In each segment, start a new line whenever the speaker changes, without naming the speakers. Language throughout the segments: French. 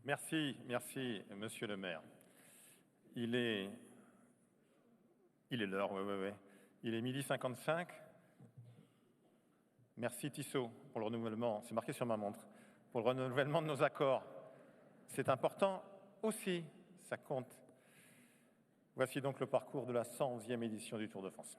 Merci, monsieur le maire. Il est l'heure, oui. Il est 12h55. Merci Tissot pour le renouvellement, c'est marqué sur ma montre, pour le renouvellement de nos accords. C'est important aussi, ça compte. Voici donc le parcours de la 111e édition du Tour de France.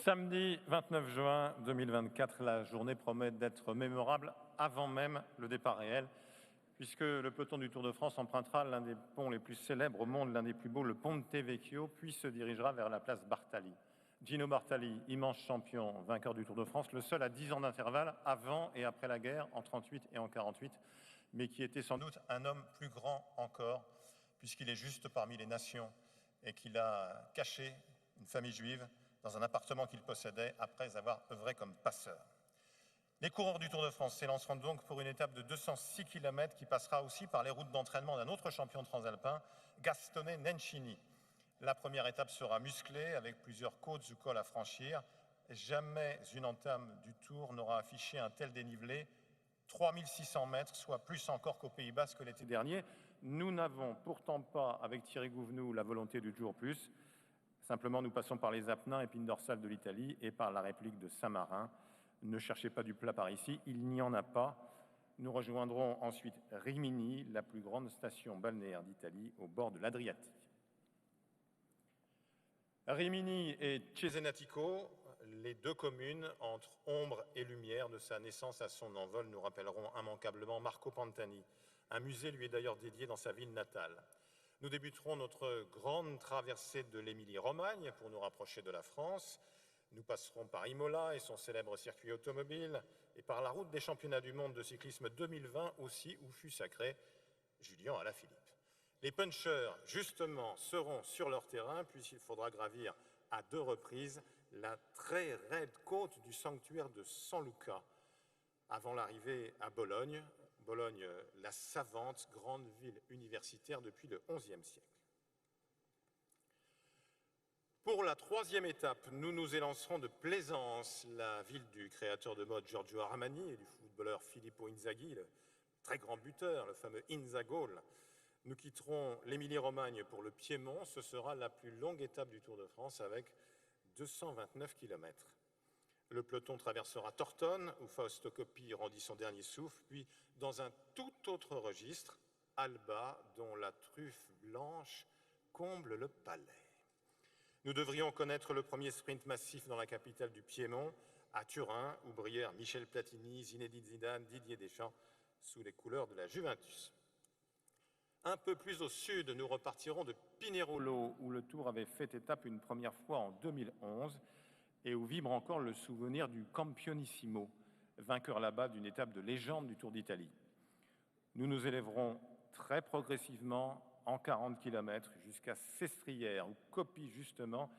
Samedi 29 juin 2024, la journée promet d'être mémorable avant même le départ réel, puisque le peloton du Tour de France empruntera l'un des ponts les plus célèbres au monde, l'un des plus beaux, le Ponte Vecchio, puis se dirigera vers la place Bartali. Gino Bartali, immense champion, vainqueur du Tour de France, le seul à 10 ans d'intervalle avant et après la guerre, en 38 et en 48, mais qui était sans doute un homme plus grand encore, puisqu'il est juste parmi les nations et qu'il a caché une famille juive dans un appartement qu'il possédait après avoir œuvré comme passeur. Les coureurs du Tour de France s'élanceront donc pour une étape de 206 km qui passera aussi par les routes d'entraînement d'un autre champion transalpin, Gastone Nencini. La première étape sera musclée avec plusieurs côtes ou cols à franchir. Jamais une entame du Tour n'aura affiché un tel dénivelé, 3600 mètres, soit plus encore qu'au Pays Basque l'été dernier. Nous n'avons pourtant pas, avec Thierry Gouvenou, la volonté du toujours plus. Simplement, nous passons par les Apennins, épines dorsales de l'Italie, et par la République de Saint-Marin. Ne cherchez pas du plat par ici, il n'y en a pas. Nous rejoindrons ensuite Rimini, la plus grande station balnéaire d'Italie, au bord de l'Adriatique. Rimini et Cesenatico, les deux communes entre ombre et lumière de sa naissance à son envol, nous rappelleront immanquablement Marco Pantani. Un musée lui est d'ailleurs dédié dans sa ville natale. Nous débuterons notre grande traversée de l'Émilie-Romagne pour nous rapprocher de la France. Nous passerons par Imola et son célèbre circuit automobile, et par la route des championnats du monde de cyclisme 2020 aussi, où fut sacré Julien Alaphilippe. Les puncheurs, justement, seront sur leur terrain, puisqu'il faudra gravir à 2 reprises la très raide côte du sanctuaire de San Luca, avant l'arrivée à Bologne. Bologne, la savante grande ville universitaire depuis le XIe siècle. Pour la 3e étape, nous nous élancerons de Plaisance, la ville du créateur de mode Giorgio Armani et du footballeur Filippo Inzaghi, le très grand buteur, le fameux Inzagol. Nous quitterons l'Émilie-Romagne pour le Piémont. Ce sera la plus longue étape du Tour de France avec 229 km. Le peloton traversera Tortone, où Fausto Coppi rendit son dernier souffle, puis dans un tout autre registre, Alba, dont la truffe blanche comble le palais. Nous devrions connaître le premier sprint massif dans la capitale du Piémont, à Turin, où brillèrent Michel Platini, Zinedine Zidane, Didier Deschamps, sous les couleurs de la Juventus. Un peu plus au sud, nous repartirons de Pinerolo, où le Tour avait fait étape une première fois en 2011, et où vibre encore le souvenir du Campionissimo, vainqueur là-bas d'une étape de légende du Tour d'Italie. Nous nous élèverons très progressivement en 40 km jusqu'à Sestrières, où Coppi, justement,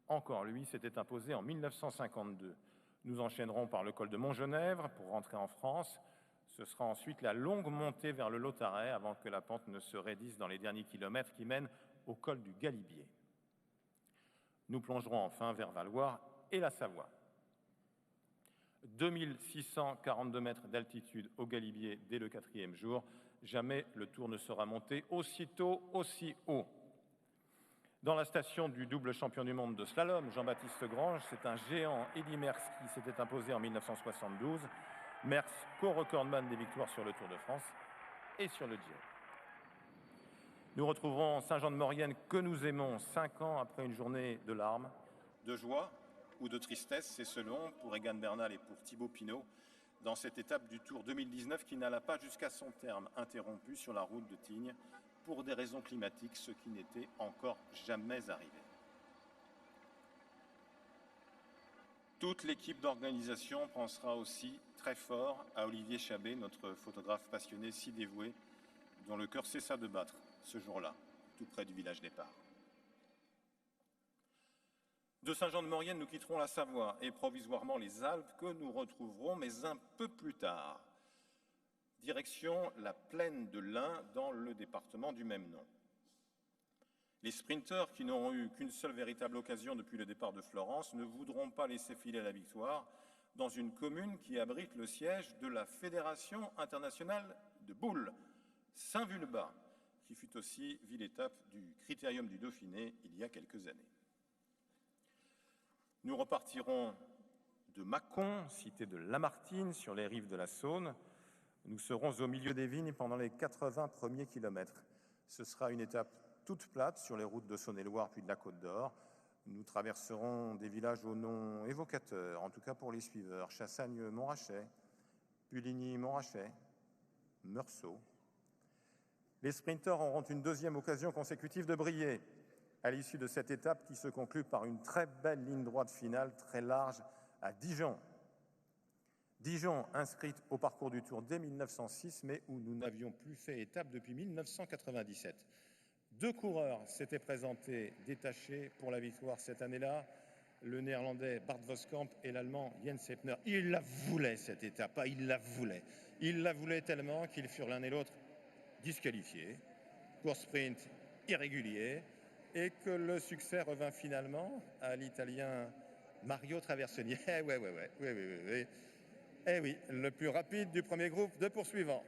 encore lui, s'était imposé en 1952. Nous enchaînerons par le col de Montgenèvre pour rentrer en France. Ce sera ensuite la longue montée vers le Lautaret avant que la pente ne se raidisse dans les derniers kilomètres qui mènent au col du Galibier. Nous plongerons enfin vers Valloire et la Savoie. 2642 mètres d'altitude au Galibier dès le 4e jour. Jamais le Tour ne sera monté aussitôt, aussi haut. Dans la station du double champion du monde de slalom, Jean-Baptiste Grange, c'est un géant, Eddy Merckx, qui s'était imposé en 1972. Merckx, co-recordman des victoires sur le Tour de France et sur le Giro. Nous retrouverons Saint-Jean-de-Maurienne que nous aimons 5 ans après une journée de larmes, de joie ou de tristesse, c'est selon, pour Egan Bernal et pour Thibaut Pinot, dans cette étape du Tour 2019 qui n'alla pas jusqu'à son terme, interrompu sur la route de Tignes pour des raisons climatiques, ce qui n'était encore jamais arrivé. Toute l'équipe d'organisation pensera aussi très fort à Olivier Chabet, notre photographe passionné si dévoué, dont le cœur cessa de battre ce jour-là, tout près du village départ. De Saint-Jean-de-Maurienne, nous quitterons la Savoie et provisoirement les Alpes que nous retrouverons, mais un peu plus tard. Direction la plaine de l'Ain dans le département du même nom. Les sprinteurs qui n'auront eu qu'une seule véritable occasion depuis le départ de Florence ne voudront pas laisser filer la victoire dans une commune qui abrite le siège de la Fédération internationale de boules, Saint-Vulbas, qui fut aussi ville-étape du Critérium du Dauphiné il y a quelques années. Nous repartirons de Mâcon, cité de Lamartine, sur les rives de la Saône. Nous serons au milieu des vignes pendant les 80 premiers kilomètres. Ce sera une étape toute plate sur les routes de Saône-et-Loire puis de la Côte d'Or. Nous traverserons des villages aux noms évocateurs, en tout cas pour les suiveurs: Chassagne-Montrachet, Puligny-Montrachet, Meursault. Les sprinteurs auront une deuxième occasion consécutive de briller à l'issue de cette étape qui se conclut par une très belle ligne droite finale très large à Dijon. Dijon, inscrite au parcours du Tour dès 1906, mais où nous n'avions plus fait étape depuis 1997. 2 coureurs s'étaient présentés détachés pour la victoire cette année-là, le néerlandais Bart Voskamp et l'allemand Jens Heppner. Ils la voulaient cette étape, ils la voulaient. Ils la voulaient tellement qu'ils furent l'un et l'autre disqualifiés pour sprint irrégulier et que le succès revint finalement à l'Italien Mario Traversoni. Oui, le plus rapide du premier groupe de poursuivants.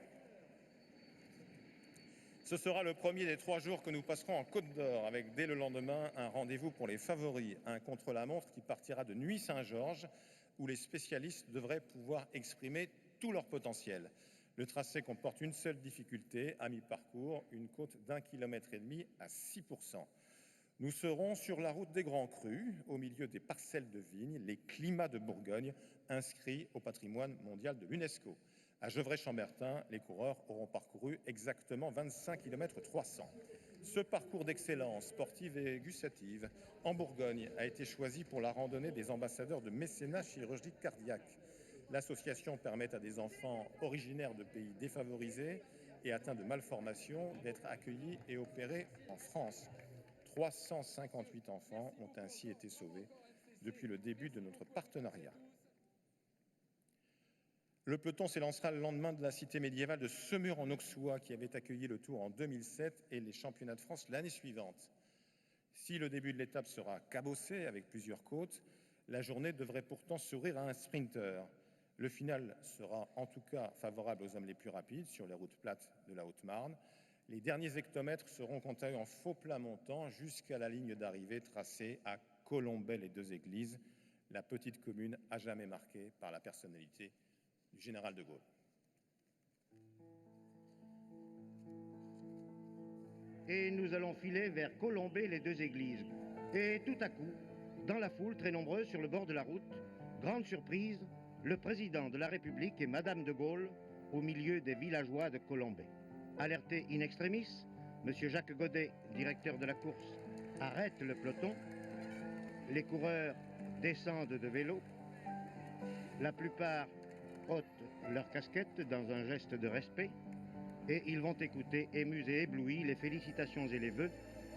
Ce sera le premier des 3 jours que nous passerons en Côte d'Or, avec dès le lendemain un rendez-vous pour les favoris, un contre-la-montre qui partira de Nuits-Saint-Georges, où les spécialistes devraient pouvoir exprimer tout leur potentiel. Le tracé comporte une seule difficulté à mi-parcours, une côte d'1,5 km à 6%. Nous serons sur la route des Grands Crus, au milieu des parcelles de vignes, les climats de Bourgogne, inscrits au patrimoine mondial de l'UNESCO. À Gevrey-Chambertin, les coureurs auront parcouru exactement 25 km 300. Ce parcours d'excellence sportive et gustative en Bourgogne a été choisi pour la randonnée des ambassadeurs de mécénat chirurgique cardiaque. L'association permet à des enfants originaires de pays défavorisés et atteints de malformations d'être accueillis et opérés en France. 358 enfants ont ainsi été sauvés depuis le début de notre partenariat. Le peloton s'élancera le lendemain de la cité médiévale de Semur en Auxois, qui avait accueilli le Tour en 2007 et les championnats de France l'année suivante. Si le début de l'étape sera cabossé avec plusieurs côtes, la journée devrait pourtant sourire à un sprinter. Le final sera en tout cas favorable aux hommes les plus rapides sur les routes plates de la Haute-Marne. Les derniers hectomètres seront quant à eux en faux plat montant jusqu'à la ligne d'arrivée tracée à Colombey-les-Deux-Églises, la petite commune à jamais marquée par la personnalité du général de Gaulle.
Et nous allons filer vers Colombey-les-Deux-Églises. Et tout à coup, dans la foule très nombreuse sur le bord de la route, grande surprise, le président de la République et Madame de Gaulle au milieu des villageois de Colombey. Alerté in extremis, M. Jacques Godet, directeur de la course, arrête le peloton. Les coureurs descendent de vélo. La plupart ôtent leur casquette dans un geste de respect et ils vont écouter, émus et éblouis, les félicitations et les vœux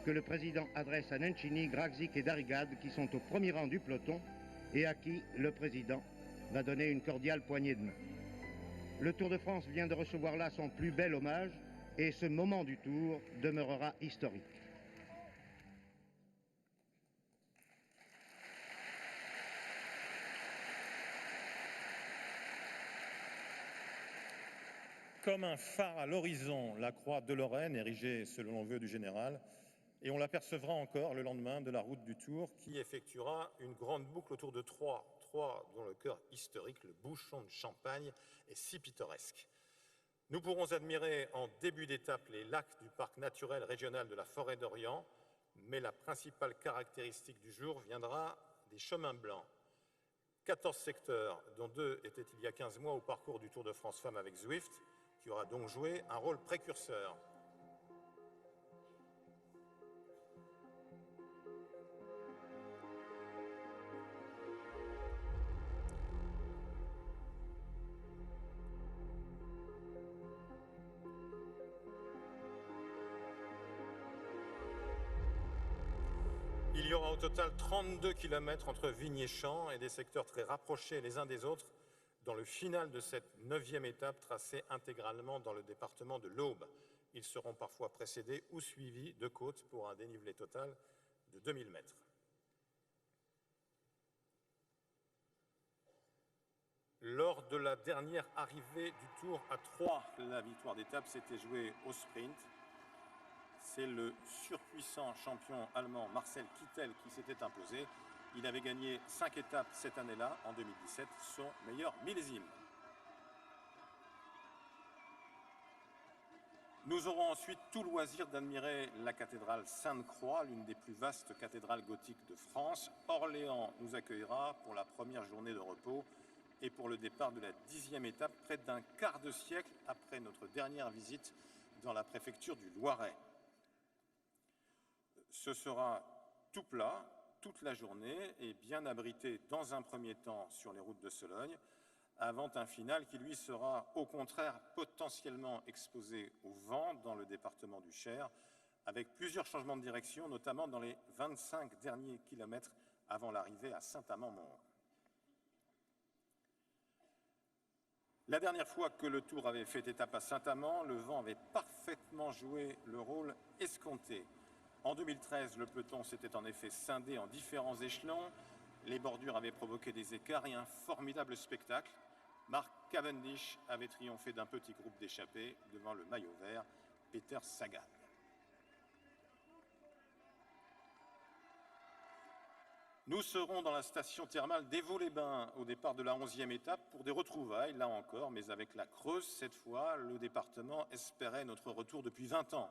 que le président adresse à Nencini, Gragzik et Darrigade qui sont au premier rang du peloton et à qui le président va donner une cordiale poignée de main. Le Tour de France vient de recevoir là son plus bel hommage et ce moment du Tour demeurera historique.
Comme un phare à l'horizon, la croix de Lorraine, érigée selon le vœu du général, et on l'apercevra encore le lendemain de la route du Tour, qui effectuera une grande boucle autour de Troyes, dont le cœur historique, le bouchon de Champagne, est si pittoresque. Nous pourrons admirer en début d'étape les lacs du parc naturel régional de la Forêt d'Orient, mais la principale caractéristique du jour viendra des chemins blancs. 14 secteurs, dont 2 étaient il y a 15 mois au parcours du Tour de France Femmes avec Zwift, qui aura donc joué un rôle précurseur. Il y aura au total 32 km entre vignes et champs et des secteurs très rapprochés les uns des autres dans le final de cette 9e étape tracée intégralement dans le département de l'Aube. Ils seront parfois précédés ou suivis de côtes pour un dénivelé total de 2000 mètres. Lors de la dernière arrivée du Tour à Troyes, la victoire d'étape s'était jouée au sprint. C'est le surpuissant champion allemand Marcel Kittel qui s'était imposé. Il avait gagné 5 étapes cette année-là, en 2017, son meilleur millésime. Nous aurons ensuite tout loisir d'admirer la cathédrale Sainte-Croix, l'une des plus vastes cathédrales gothiques de France. Orléans nous accueillera pour la première journée de repos et pour le départ de la 10e étape, près d'un quart de siècle après notre dernière visite dans la préfecture du Loiret. Ce sera tout plat, toute la journée et bien abrité dans un premier temps sur les routes de Sologne, avant un final qui, lui, sera au contraire potentiellement exposé au vent dans le département du Cher, avec plusieurs changements de direction, notamment dans les 25 derniers kilomètres avant l'arrivée à Saint-Amand-Montrond. La dernière fois que le Tour avait fait étape à Saint-Amand, le vent avait parfaitement joué le rôle escompté. En 2013, le peloton s'était en effet scindé en différents échelons. Les bordures avaient provoqué des écarts et un formidable spectacle. Mark Cavendish avait triomphé d'un petit groupe d'échappés devant le maillot vert, Peter Sagan. Nous serons dans la station thermale d'Évaux-les-Bains au départ de la 11e étape pour des retrouvailles, là encore, mais avec la Creuse cette fois. Le département espérait notre retour depuis 20 ans.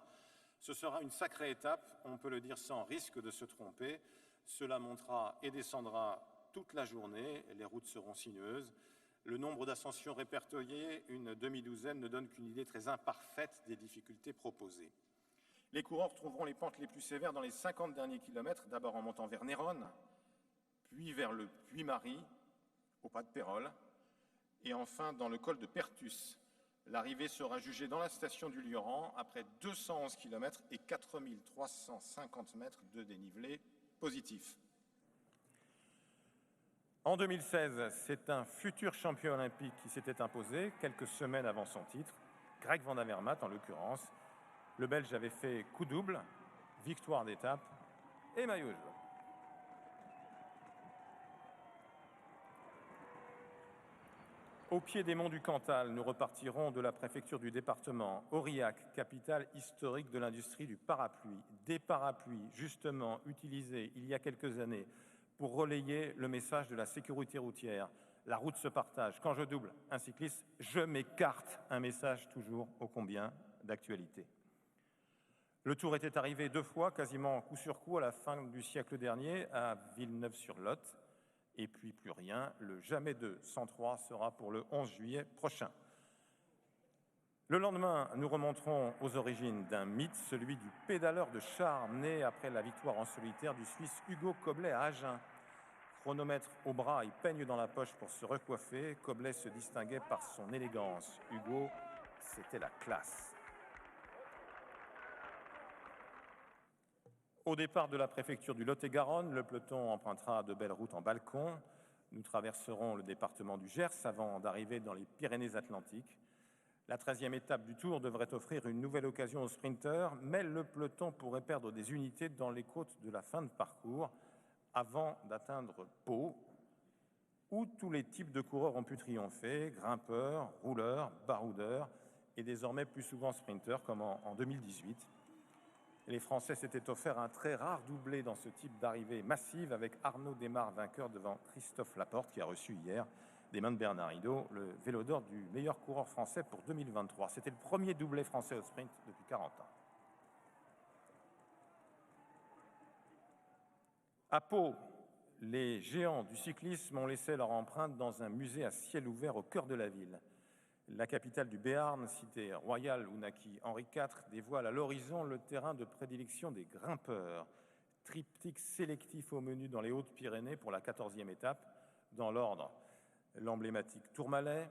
Ce sera une sacrée étape, on peut le dire sans risque de se tromper. Cela montera et descendra toute la journée, les routes seront sinueuses. Le nombre d'ascensions répertoriées, une demi-douzaine, ne donne qu'une idée très imparfaite des difficultés proposées. Les coureurs trouveront les pentes les plus sévères dans les 50 derniers kilomètres, d'abord en montant vers Néronne, puis vers le Puy-Marie, au pas de Pérol, et enfin dans le col de Pertus. L'arrivée sera jugée dans la station du Lioran après 211 km et 4350 mètres de dénivelé positif. En 2016, c'est un futur champion olympique qui s'était imposé quelques semaines avant son titre, Greg Van Avermaet en l'occurrence. Le Belge avait fait coup double, victoire d'étape et maillot jaune. Au pied des monts du Cantal, nous repartirons de la préfecture du département, Aurillac, capitale historique de l'industrie du parapluie. Des parapluies, justement, utilisés il y a quelques années pour relayer le message de la sécurité routière. La route se partage. Quand je double un cycliste, je m'écarte. Un message toujours ô combien d'actualité. Le Tour était arrivé 2 fois, quasiment coup sur coup, à la fin du siècle dernier, à Villeneuve-sur-Lot. Et puis plus rien, le Jamais 2 103 sera pour le 11 juillet prochain. Le lendemain, nous remonterons aux origines d'un mythe, celui du pédaleur de char, né après la victoire en solitaire du Suisse Hugo Koblet à Agen. Chronomètre au bras et peigne dans la poche pour se recoiffer, Koblet se distinguait par son élégance. Hugo, c'était la classe. Au départ de la préfecture du Lot-et-Garonne, le peloton empruntera de belles routes en balcon. Nous traverserons le département du Gers avant d'arriver dans les Pyrénées-Atlantiques. La 13e étape du Tour devrait offrir une nouvelle occasion aux sprinteurs, mais le peloton pourrait perdre des unités dans les côtes de la fin de parcours avant d'atteindre Pau, où tous les types de coureurs ont pu triompher, grimpeurs, rouleurs, baroudeurs et désormais plus souvent sprinteurs comme en 2018. Les Français s'étaient offert un très rare doublé dans ce type d'arrivée massive avec Arnaud Démare vainqueur devant Christophe Laporte qui a reçu hier des mains de Bernard Hinault le vélo d'or du meilleur coureur français pour 2023. C'était le premier doublé français au sprint depuis 40 ans. À Pau, les géants du cyclisme ont laissé leur empreinte dans un musée à ciel ouvert au cœur de la ville. La capitale du Béarn, cité royale où naquit Henri IV, dévoile à l'horizon le terrain de prédilection des grimpeurs. Triptyque sélectif au menu dans les Hautes-Pyrénées pour la 14e étape. Dans l'ordre, l'emblématique Tourmalet,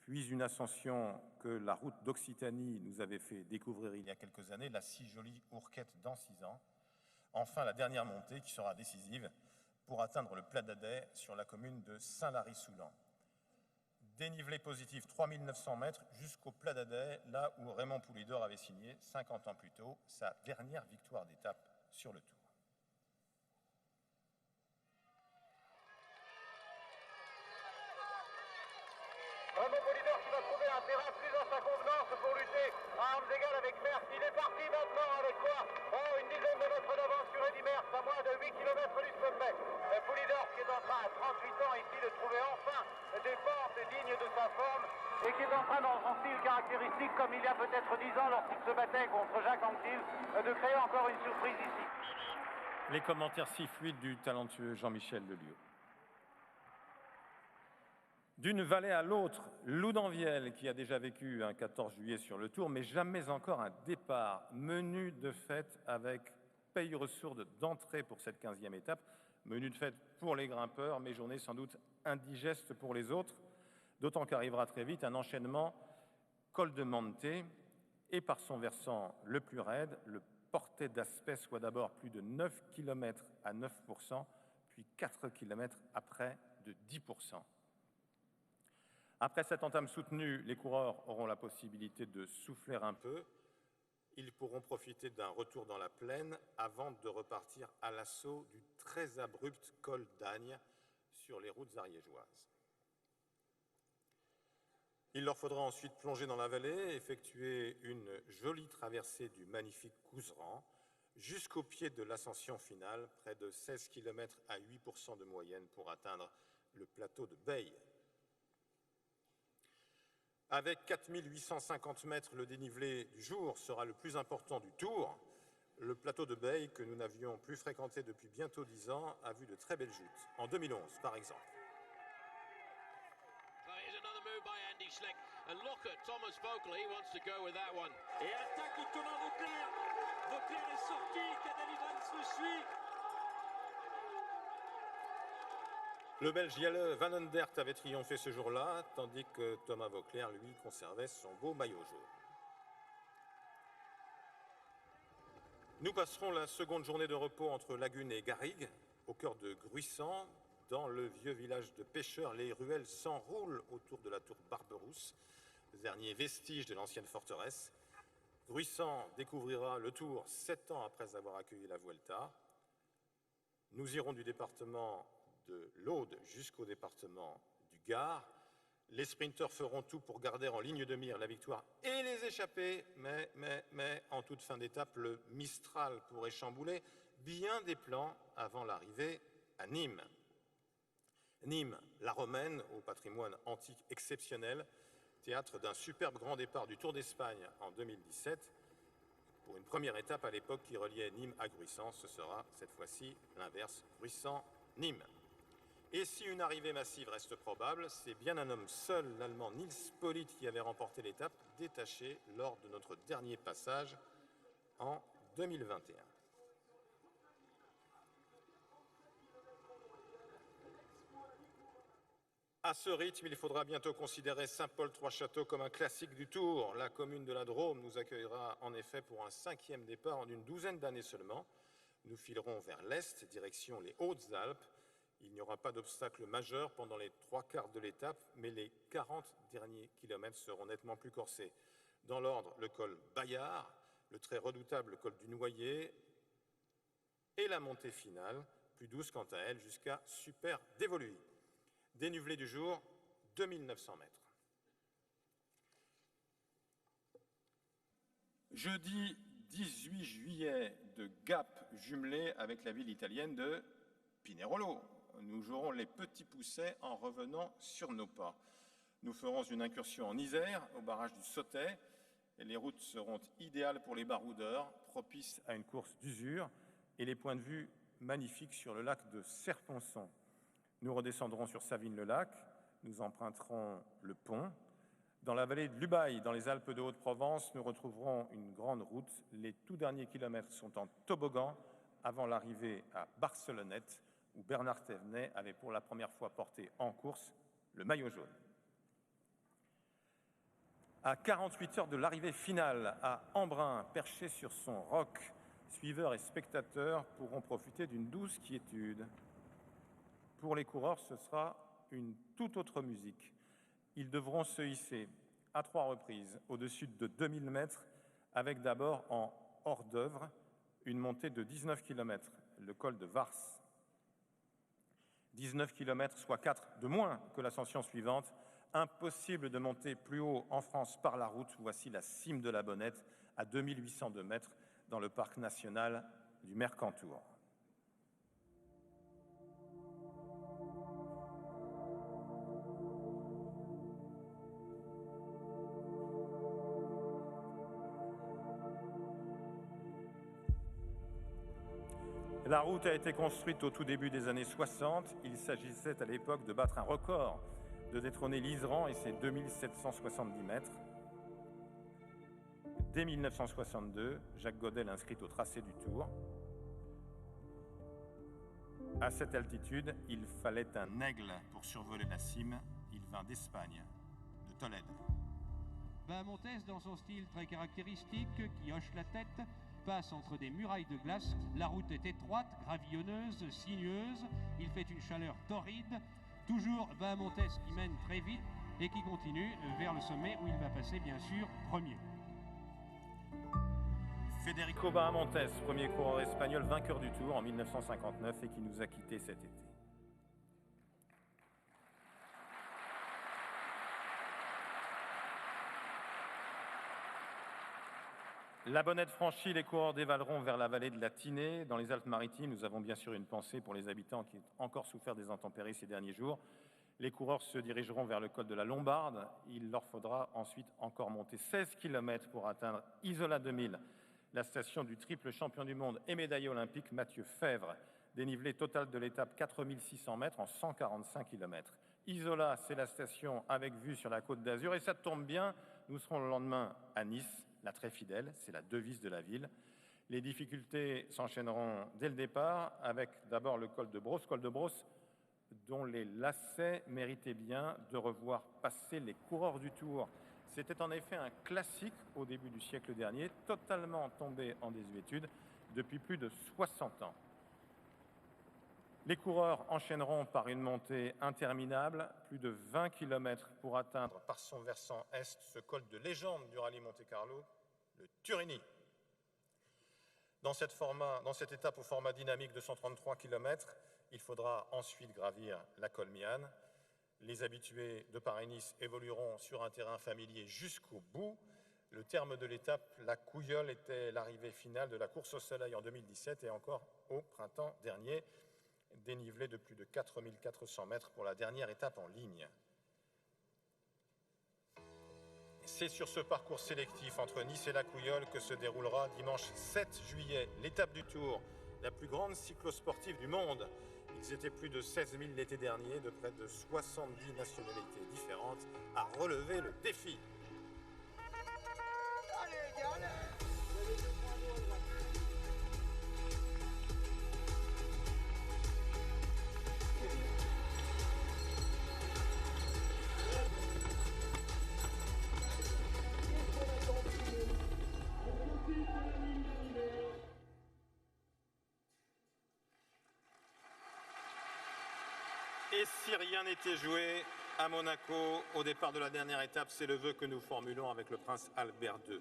puis une ascension que la route d'Occitanie nous avait fait découvrir il y a quelques années, la si jolie Ourquette dans 6 ans. Enfin, la dernière montée qui sera décisive pour atteindre le Plat d'Adet sur la commune de Saint-Lary-Soulan. Dénivelé positif 3900 mètres jusqu'au Plat d'Adet, là où Raymond Poulidor avait signé 50 ans plus tôt sa dernière victoire d'étape sur le Tour.
Raymond Poulidor qui va trouver un terrain plus dans sa convenance pour lutter à armes égales avec Merckx. Il est parti maintenant avec quoi? Une dizaine de mètres d'avance sur Eddy Merckx à moins de 8 km du sommet. Poulidor qui est en train à 38 ans ici de trouver enfin des pentes dignes de sa forme. et qui est en train, dans son style caractéristique, comme il y a peut-être 10 ans lorsqu'il se battait contre Jacques Anquetil, de créer encore une surprise ici.
Les commentaires si fluides du talentueux Jean-Michel Lelio. D'une vallée à l'autre, Loudanvielle, qui a déjà vécu un 14 juillet sur le Tour, mais jamais encore un départ. Menu de fête avec paye-ressources d'entrée pour cette 15e étape. Menu de fête pour les grimpeurs, mais journée sans doute indigeste pour les autres. D'autant qu'arrivera très vite un enchaînement col de Mante et par son versant le plus raide, le porté d'aspect soit d'abord plus de 9 km à 9%, puis 4 km après de 10%. Après cette entame soutenue, les coureurs auront la possibilité de souffler un peu. Ils pourront profiter d'un retour dans la plaine avant de repartir à l'assaut du très abrupt col d'Agne sur les routes ariégeoises. Il leur faudra ensuite plonger dans la vallée, effectuer une jolie traversée du magnifique Couserans jusqu'au pied de l'ascension finale, près de 16 km à 8% de moyenne pour atteindre le plateau de Beille. Avec 4850 mètres, le dénivelé du jour sera le plus important du Tour. Le plateau de Beille, que nous n'avions plus fréquenté depuis bientôt 10 ans, a vu de très belles joutes. En 2011, par exemple.
Et attaque Thomas Vauclair. Vauclair est sorti, Cadel Evans le suit.
Le Belge Jelle Van Endert avait triomphé ce jour-là, tandis que Thomas Vauclair, lui, conservait son beau maillot jaune. Nous passerons la seconde journée de repos entre Lagune et Garrigues, au cœur de Gruissant. Dans le vieux village de pêcheurs, les ruelles s'enroulent autour de la tour Barberousse, dernier vestige de l'ancienne forteresse. Gruissant découvrira le Tour 7 ans après avoir accueilli la Vuelta. Nous irons du département de l'Aude jusqu'au département du Gard. Les sprinteurs feront tout pour garder en ligne de mire la victoire et les échappées, mais en toute fin d'étape, le Mistral pourrait chambouler bien des plans avant l'arrivée à Nîmes. Nîmes, la romaine, au patrimoine antique exceptionnel, théâtre d'un superbe grand départ du Tour d'Espagne en 2017. Pour une première étape à l'époque qui reliait Nîmes à Gruissant, ce sera cette fois-ci l'inverse, Gruissant-Nîmes. Et si une arrivée massive reste probable, c'est bien un homme seul, l'Allemand Nils Politt, qui avait remporté l'étape, détaché lors de notre dernier passage en 2021. À ce rythme, il faudra bientôt considérer Saint-Paul-Trois-Châteaux comme un classique du Tour. La commune de la Drôme nous accueillera en effet pour un 5e départ en une douzaine d'années seulement. Nous filerons vers l'est, direction les Hautes-Alpes. Il n'y aura pas d'obstacle majeur pendant les 3/4 de l'étape, mais les 40 derniers kilomètres seront nettement plus corsés. Dans l'ordre, le col Bayard, le très redoutable col du Noyer et la montée finale, plus douce quant à elle, jusqu'à Super Dévoluy. Dénivelé du jour, 2900 mètres. Jeudi 18 juillet, de Gap jumelé avec la ville italienne de Pinerolo. Nous jouerons les petits poussets en revenant sur nos pas. Nous ferons une incursion en Isère, au barrage du Sautet, et les routes seront idéales pour les baroudeurs, propices à une course d'usure, et les points de vue magnifiques sur le lac de Serponçon. Nous redescendrons sur Savines-le-Lac, nous emprunterons le pont. Dans la vallée de l'Ubaye, dans les Alpes de Haute-Provence, nous retrouverons une grande route. Les tout derniers kilomètres sont en toboggan avant l'arrivée à Barcelonnette, où Bernard Thévenet avait pour la première fois porté en course le maillot jaune. À 48 heures de l'arrivée finale, à Embrun, perché sur son roc, suiveurs et spectateurs pourront profiter d'une douce quiétude. Pour les coureurs, ce sera une toute autre musique. Ils devront se hisser à 3 reprises au-dessus de 2000 mètres, avec d'abord en hors d'œuvre une montée de 19 km, le col de Vars. 19 km, soit 4 de moins que l'ascension suivante. Impossible de monter plus haut en France par la route. Voici la cime de la Bonnette, à 2802 mètres, dans le parc national du Mercantour. La route a été construite au tout début des années 60. Il s'agissait à l'époque de battre un record, de détrôner l'Iseran et ses 2770 mètres. Dès 1962, Jacques Godel inscrit au tracé du Tour. À cette altitude, il fallait un aigle pour survoler la cime. Il vint d'Espagne, de Tolède.
Bahamontes, dans son style très caractéristique, qui hoche la tête, passe entre des murailles de glace. La route est étroite, gravillonneuse, sinueuse. Il fait une chaleur torride. Toujours Bahamontes qui mène très vite et qui continue vers le sommet où il va passer, bien sûr, premier.
Federico Bahamontes, premier coureur espagnol vainqueur du Tour en 1959 et qui nous a quittés cet été. La Bonnette franchie, les coureurs dévaleront vers la vallée de la Tinée. Dans les Alpes-Maritimes, nous avons bien sûr une pensée pour les habitants qui ont encore souffert des intempéries ces derniers jours. Les coureurs se dirigeront vers le col de la Lombarde. Il leur faudra ensuite encore monter 16 km pour atteindre Isola 2000, la station du triple champion du monde et médaillé olympique Mathieu Fèvre. Dénivelé total de l'étape 4600 mètres en 145 km. Isola, c'est la station avec vue sur la Côte d'Azur. Et ça tombe bien, nous serons le lendemain à Nice, la très fidèle, c'est la devise de la ville. Les difficultés s'enchaîneront dès le départ, avec d'abord le col de Brosse, dont les lacets méritaient bien de revoir passer les coureurs du Tour. C'était en effet un classique au début du siècle dernier, totalement tombé en désuétude depuis plus de 60 ans. Les coureurs enchaîneront par une montée interminable, plus de 20 km pour atteindre par son versant est ce col de légende du rallye Monte-Carlo, le Turini. Dans cette étape au format dynamique de 133 km, il faudra ensuite gravir la Colmiane. Les habitués de Paris-Nice évolueront sur un terrain familier jusqu'au bout. Le terme de l'étape, la Couilleule, était l'arrivée finale de la course au soleil en 2017 et encore au printemps dernier. Dénivelé de plus de 4400 mètres pour la dernière étape en ligne. C'est sur ce parcours sélectif entre Nice et la Couilleule que se déroulera dimanche 7 juillet l'étape du Tour, la plus grande cyclosportive du monde. Ils étaient plus de 16 000 l'été dernier, de près de 70 nationalités différentes, à relever le défi. Et si rien n'était joué à Monaco, au départ de la dernière étape, c'est le vœu que nous formulons avec le prince Albert II.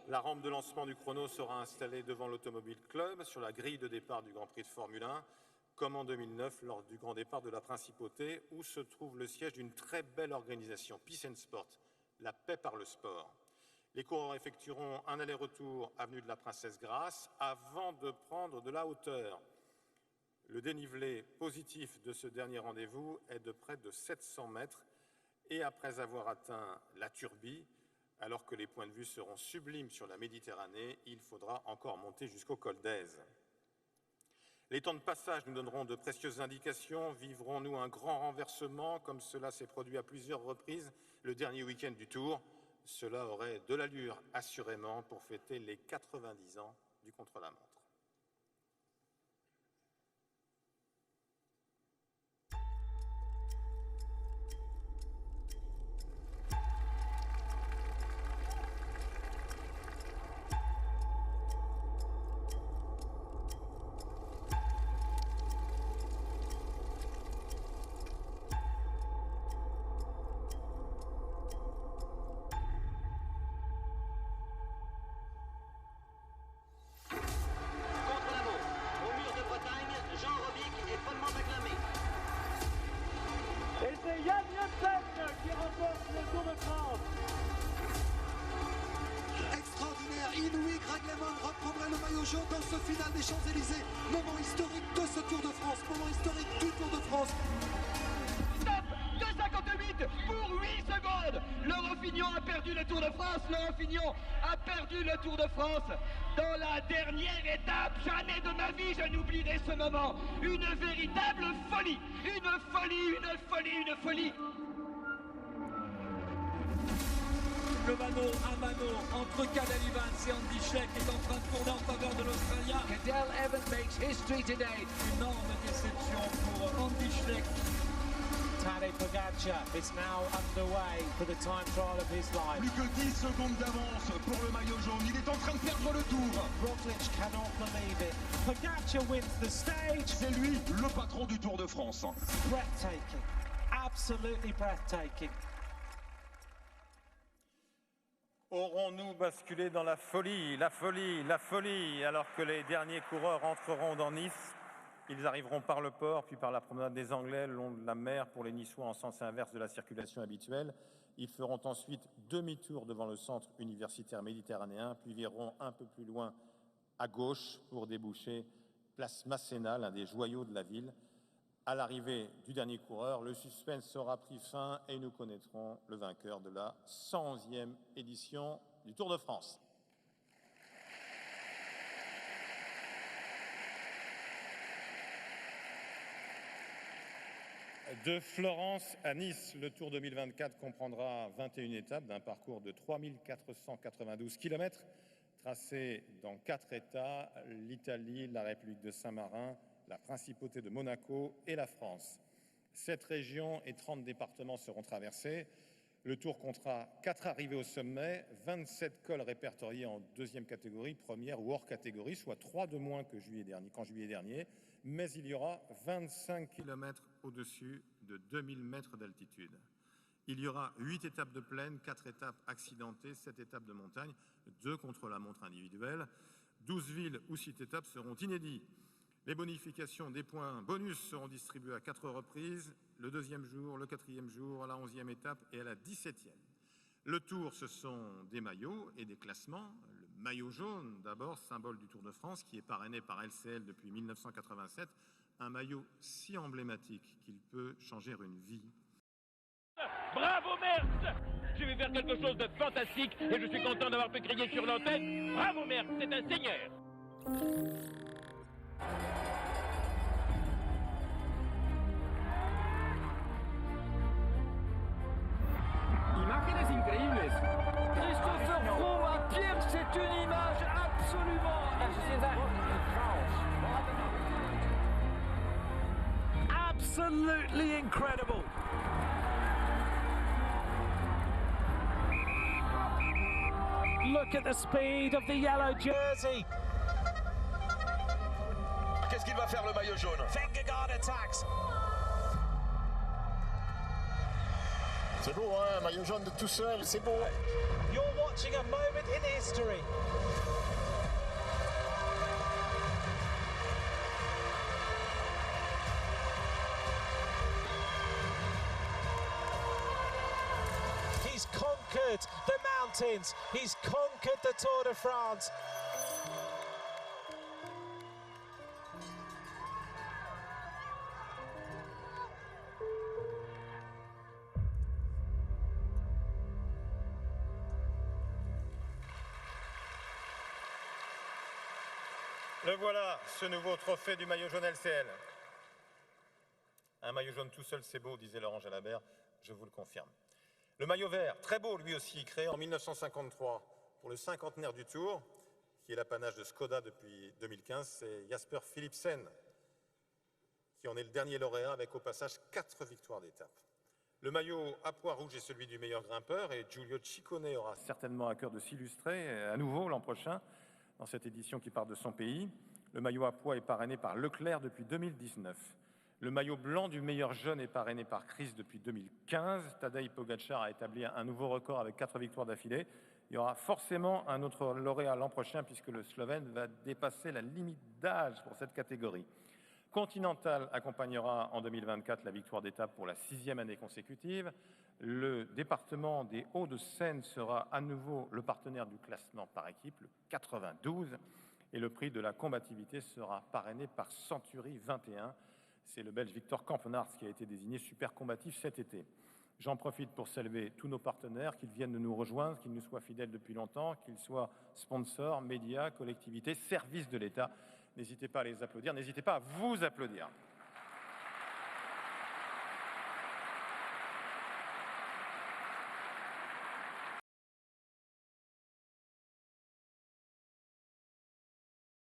La rampe de lancement du chrono sera installée devant l'Automobile Club, sur la grille de départ du Grand Prix de Formule 1, comme en 2009 lors du grand départ de la Principauté, où se trouve le siège d'une très belle organisation, Peace and Sport, la paix par le sport. Les coureurs effectueront un aller-retour avenue de la Princesse Grasse avant de prendre de la hauteur. Le dénivelé positif de ce dernier rendez-vous est de près de 700 mètres et après avoir atteint la Turbie, alors que les points de vue seront sublimes sur la Méditerranée, il faudra encore monter jusqu'au col d'Aise. Les temps de passage nous donneront de précieuses indications. Vivrons-nous un grand renversement comme cela s'est produit à plusieurs reprises le dernier week-end du Tour? Cela aurait de l'allure assurément pour fêter les 90 ans du contre-la-montre.
Dans ce final des Champs-Élysées, moment historique de ce Tour de France, moment historique du Tour de France.
Stop, 2,58 pour 8 secondes. Laurent Fignon a perdu le Tour de France. Laurent Fignon a perdu le Tour de France. Dans la dernière étape, jamais de ma vie je n'oublierai ce moment. Une véritable folie. Une folie, une folie, une folie.
Le mano à mano entre Cadel Evans et Andy Schleck est en train de tourner en faveur de l'Australien.
Cadel Evans makes history today.
Énorme déception pour Andy Schleck.
Tadej Pogacar is now underway for the time trial of his life.
Plus que 10 secondes d'avance pour le maillot jaune. Il est en train de perdre le tour.
Roglic cannot believe it. Pogacar wins the stage.
C'est lui le patron du Tour de France.
Breathtaking. Absolutely breathtaking.
Aurons-nous basculé dans la folie, la folie, la folie, alors que les derniers coureurs entreront dans Nice? Ils arriveront par le port, puis par la promenade des Anglais, le long de la mer pour les Niçois en sens inverse de la circulation habituelle. Ils feront ensuite demi-tour devant le centre universitaire méditerranéen, puis vireront un peu plus loin à gauche pour déboucher place Masséna, l'un des joyaux de la ville. À l'arrivée du dernier coureur, le suspense sera pris fin et nous connaîtrons le vainqueur de la 111e édition du Tour de France. De Florence à Nice, le Tour 2024 comprendra 21 étapes d'un parcours de 3492 km, tracé dans 4 États, l'Italie, la République de Saint-Marin, la Principauté de Monaco et la France. 7 régions et 30 départements seront traversés. Le Tour comptera 4 arrivées au sommet, 27 cols répertoriés en deuxième catégorie, première ou hors catégorie, soit 3 de moins qu'en juillet dernier. Mais il y aura 25 km au-dessus de 2000 mètres d'altitude. Il y aura 8 étapes de plaine, 4 étapes accidentées, 7 étapes de montagne, 2 contre-la-montre individuelle. 12 villes ou sites étapes seront inédits. Les bonifications des points bonus seront distribués à 4 reprises, le 2e jour, le 4e jour, à la 11e étape et à la 17e. Le Tour, ce sont des maillots et des classements. Le maillot jaune, d'abord, symbole du Tour de France, qui est parrainé par LCL depuis 1987. Un maillot si emblématique qu'il peut changer une vie.
Bravo Merckx! Je vais faire quelque chose de fantastique et je suis content d'avoir pu crier sur l'antenne. Bravo Merckx, c'est un seigneur!
Imágenes increíbles. Christopher Froome à Pierre, c'est une image absolument.
Absolutely incredible. Look at the speed of the yellow jersey.
Qu'est-ce qu'il va faire le maillot jaune?
Vingegaard attacks.
C'est beau, hein, un maillot jaune de tout seul, c'est beau.
You're watching a moment in history. He's conquered the mountains. He's conquered the Tour de France.
Le voilà, ce nouveau trophée du maillot jaune LCL. Un maillot jaune tout seul, c'est beau, disait Laurent Jalabert, je vous le confirme. Le maillot vert, très beau lui aussi, créé en 1953 pour le cinquantenaire du Tour, qui est l'apanage de Skoda depuis 2015, c'est Jasper Philipsen, qui en est le dernier lauréat avec au passage 4 victoires d'étape. Le maillot à pois rouge est celui du meilleur grimpeur et Giulio Ciccone aura certainement à cœur de s'illustrer à nouveau l'an prochain dans cette édition qui part de son pays. Le maillot à pois est parrainé par Leclerc depuis 2019. Le maillot blanc du meilleur jeune est parrainé par Chris depuis 2015. Tadej Pogacar a établi un nouveau record avec 4 victoires d'affilée. Il y aura forcément un autre lauréat l'an prochain puisque le Slovène va dépasser la limite d'âge pour cette catégorie. Continental accompagnera en 2024 la victoire d'étape pour la 6e année consécutive. Le département des Hauts-de-Seine sera à nouveau le partenaire du classement par équipe, le 92. Et le prix de la combativité sera parrainé par Century 21. C'est le Belge Victor Kampenaerts qui a été désigné super combatif cet été. J'en profite pour saluer tous nos partenaires, qu'ils viennent de nous rejoindre, qu'ils nous soient fidèles depuis longtemps, qu'ils soient sponsors, médias, collectivités, services de l'État. N'hésitez pas à les applaudir, n'hésitez pas à vous applaudir.